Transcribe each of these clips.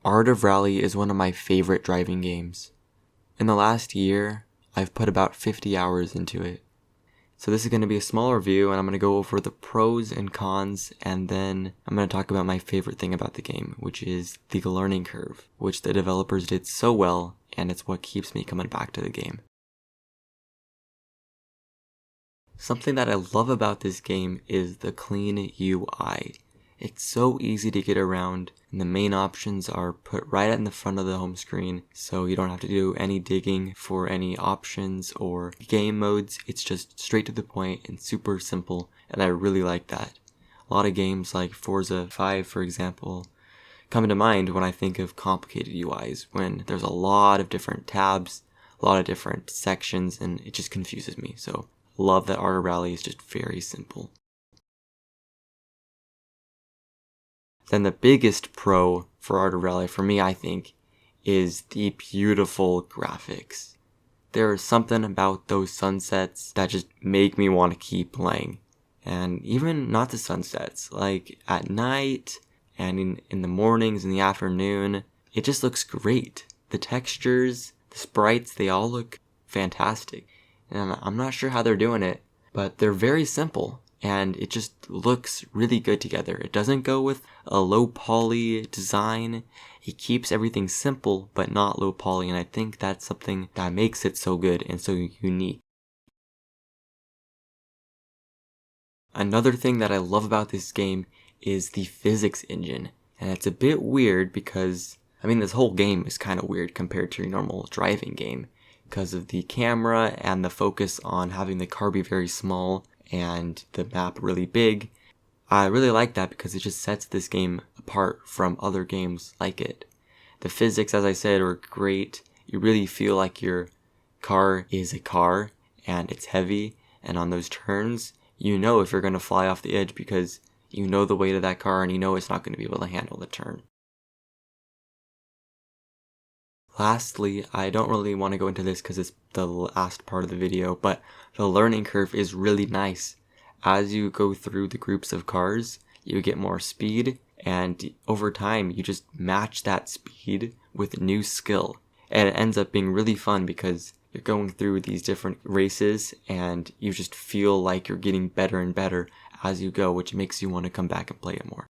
Art of Rally is one of my favorite driving games. In the last year, I've put about 50 hours into it. So this is going to be a small review, and I'm going to go over the pros and cons, and then I'm going to talk about my favorite thing about the game, which is the learning curve, which the developers did so well, and it's what keeps me coming back to the game. Something that I love about this game is the clean UI. It's so easy to get around, and the main options are put right in the front of the home screen, so you don't have to do any digging for any options or game modes. It's just straight to the point and super simple, and I really like that. A lot of games like Forza 5, for example, come to mind when I think of complicated UIs, when there's a lot of different tabs, a lot of different sections, and it just confuses me. So I love that Art of Rally is just very simple. Then the biggest pro for Art of Rally, for me I think, is the beautiful graphics. There is something about those sunsets that just make me want to keep playing. And even not the sunsets, like at night and in the mornings and the afternoon, it just looks great. The textures, the sprites, they all look fantastic. And I'm not sure how they're doing it, but they're very simple. And it just looks really good together. It doesn't go with a low poly design. It keeps everything simple, but not low poly. And I think that's something that makes it so good and so unique. Another thing that I love about this game is the physics engine. And it's a bit weird because, this whole game is kind of weird compared to your normal driving game, because of the camera and the focus on having the car be very small and the map really big. I really like that because it just sets this game apart from other games like it. The physics, as I said, are great. You really feel like your car is a car and it's heavy, and on those turns, you know if you're going to fly off the edge because you know the weight of that car and you know it's not going to be able to handle the turn. Lastly, I don't really want to go into this because it's the last part of the video, but the learning curve is really nice. As you go through the groups of cars, you get more speed, and over time, you just match that speed with new skill. And it ends up being really fun because you're going through these different races, and you just feel like you're getting better and better as you go, which makes you want to come back and play it more.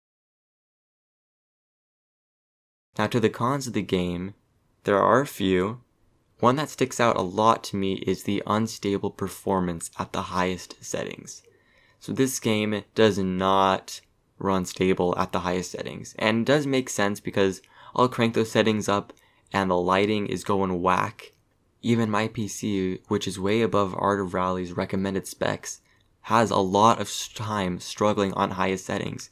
Now, to the cons of the game, there are a few. One that sticks out a lot to me is the unstable performance at the highest settings. So this game does not run stable at the highest settings. And it does make sense because I'll crank those settings up and the lighting is going whack. Even my PC, which is way above Art of Rally's recommended specs, has a lot of time struggling on highest settings.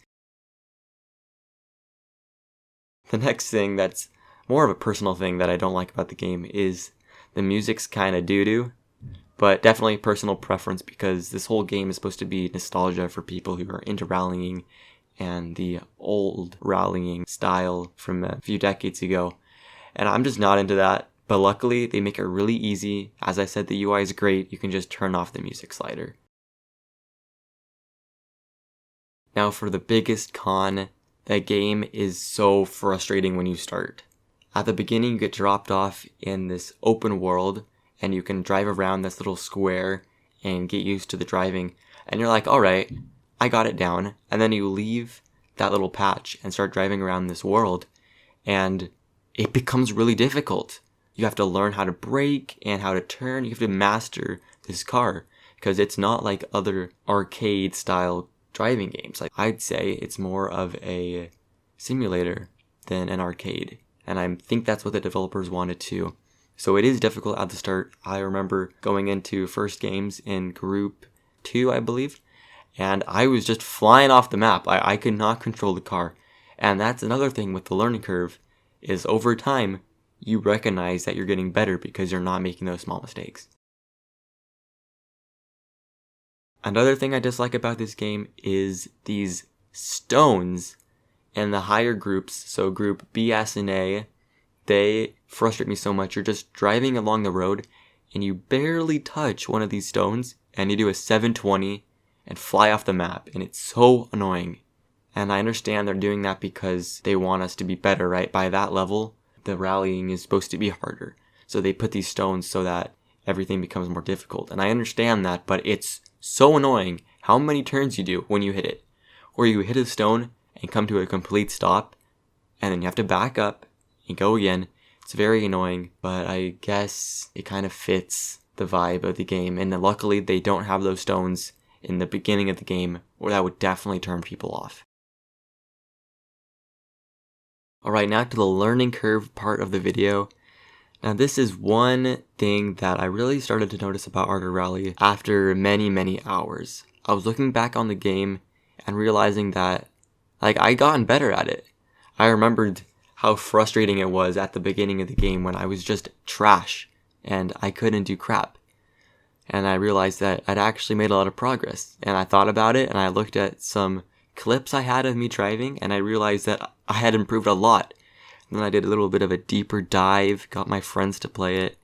The next thing that's more of a personal thing that I don't like about the game is the music's kind of doo-doo, but definitely personal preference because this whole game is supposed to be nostalgia for people who are into rallying and the old rallying style from a few decades ago. And I'm just not into that, but luckily they make it really easy. As I said, the UI is great. You can just turn off the music slider. Now for the biggest con, the game is so frustrating when you start. At the beginning, you get dropped off in this open world, and you can drive around this little square and get used to the driving. And you're like, alright, I got it down. And then you leave that little patch and start driving around this world, and it becomes really difficult. You have to learn how to brake and how to turn. You have to master this car, because it's not like other arcade-style driving games. Like, I'd say it's more of a simulator than an arcade. And I think that's what the developers wanted too. So it is difficult at the start. I remember going into first games in group 2, I believe, and I was just flying off the map. I could not control the car. And that's another thing with the learning curve, is over time, you recognize that you're getting better because you're not making those small mistakes. Another thing I dislike about this game is these stones in the higher groups, so group B, S, and A, they frustrate me so much. You're just driving along the road and you barely touch one of these stones and you do a 720 and fly off the map, and it's so annoying. And I understand they're doing that because they want us to be better, right? By that level, the rallying is supposed to be harder. So they put these stones so that everything becomes more difficult. And I understand that, but it's so annoying how many turns you do when you hit it. Or you hit a stone and come to a complete stop, and then you have to back up and go again. It's very annoying, but I guess it kind of fits the vibe of the game. And luckily, they don't have those stones in the beginning of the game, or that would definitely turn people off. Alright, now to the learning curve part of the video. Now this is one thing that I really started to notice about Art of Rally after many hours. I was looking back on the game and realizing that I'd gotten better at it. I remembered how frustrating it was at the beginning of the game when I was just trash and I couldn't do crap. And I realized that I'd actually made a lot of progress. And I thought about it and I looked at some clips I had of me driving and I realized that I had improved a lot. And then I did a little bit of a deeper dive, got my friends to play it,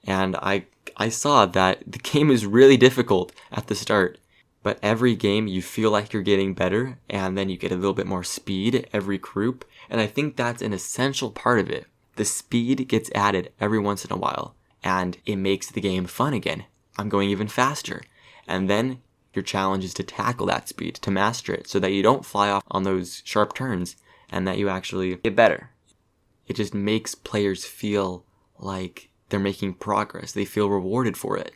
and I saw that the game is really difficult at the start. But every game you feel like you're getting better, and then you get a little bit more speed every group, and I think that's an essential part of it. The speed gets added every once in a while, and it makes the game fun again. I'm going even faster. And then your challenge is to tackle that speed, to master it, so that you don't fly off on those sharp turns, and that you actually get better. It just makes players feel like they're making progress. They feel rewarded for it.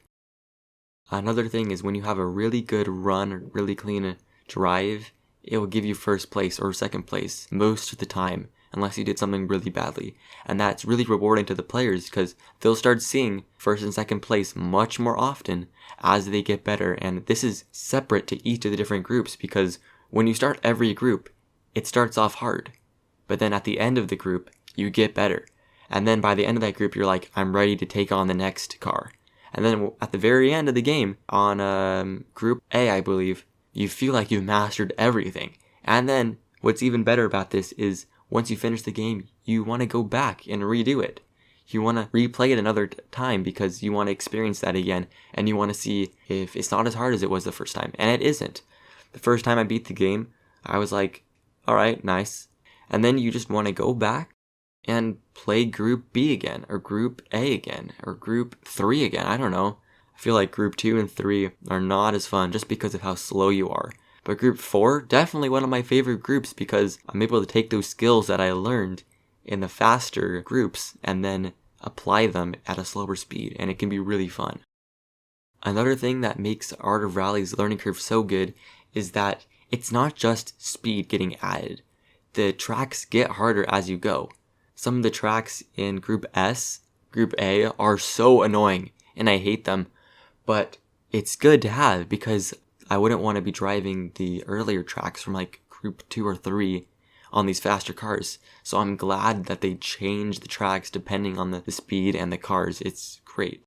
Another thing is when you have a really good run or really clean drive, it will give you first place or second place most of the time, unless you did something really badly. And that's really rewarding to the players because they'll start seeing first and second place much more often as they get better. And this is separate to each of the different groups because when you start every group, it starts off hard. But then at the end of the group, you get better. And then by the end of that group, you're like, I'm ready to take on the next car. And then at the very end of the game, on Group A, I believe, you feel like you've mastered everything. And then what's even better about this is once you finish the game, you want to go back and redo it. You want to replay it another time because you want to experience that again. And you want to see if it's not as hard as it was the first time. And it isn't. The first time I beat the game, I was like, alright, nice. And then you just want to go back and play Group B again, or Group A again, or Group 3 again. I don't know. I feel like Group 2 and 3 are not as fun just because of how slow you are. But Group 4, definitely one of my favorite groups because I'm able to take those skills that I learned in the faster groups and then apply them at a slower speed, and it can be really fun. Another thing that makes Art of Rally's learning curve so good is that it's not just speed getting added. The tracks get harder as you go. Some of the tracks in Group S, Group A are so annoying and I hate them, but it's good to have because I wouldn't want to be driving the earlier tracks from Group 2 or 3 on these faster cars. So I'm glad that they change the tracks depending on the speed and the cars. It's great.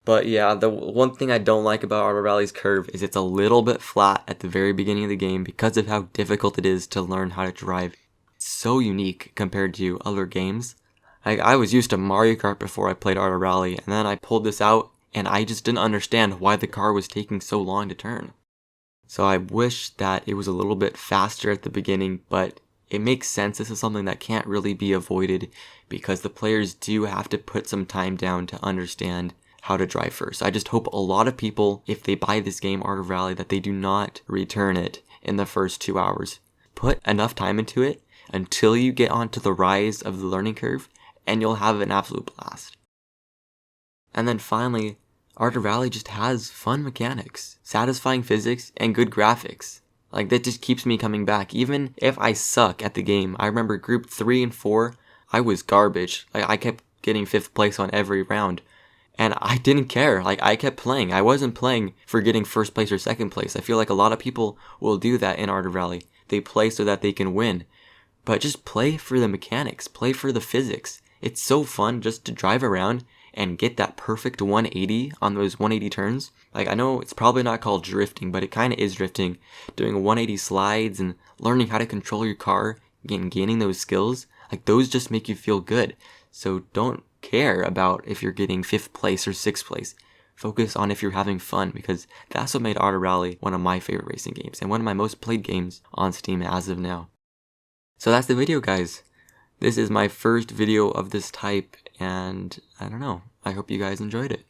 But yeah, the one thing I don't like about Art of Rally's curve is it's a little bit flat at the very beginning of the game because of how difficult it is to learn how to drive. It's so unique compared to other games. I was used to Mario Kart before I played Art of Rally, and then I pulled this out, and I just didn't understand why the car was taking so long to turn. So I wish that it was a little bit faster at the beginning, but it makes sense. This is something that can't really be avoided because the players do have to put some time down to understand how to drive first. I just hope a lot of people, if they buy this game, Art of Rally, that they do not return it in the first 2 hours. Put enough time into it until you get onto the rise of the learning curve, and you'll have an absolute blast. And then finally, Art of Rally just has fun mechanics, satisfying physics, and good graphics. That just keeps me coming back. Even if I suck at the game, I remember Group 3 and 4, I was garbage. I kept getting 5th place on every round. And I didn't care. I kept playing. I wasn't playing for getting 1st place or 2nd place. I feel like a lot of people will do that in Art of Rally. They play so that they can win. But just play for the mechanics. Play for the physics. It's so fun just to drive around and get that perfect 180 on those 180 turns. I know it's probably not called drifting, but it kind of is drifting. Doing 180 slides and learning how to control your car and gaining those skills. Those just make you feel good. So don't care about if you're getting 5th place or 6th place. Focus on if you're having fun, because that's what made Auto Rally one of my favorite racing games and one of my most played games on Steam as of now. So that's the video, guys. This is my first video of this type, and I don't know, I hope you guys enjoyed it.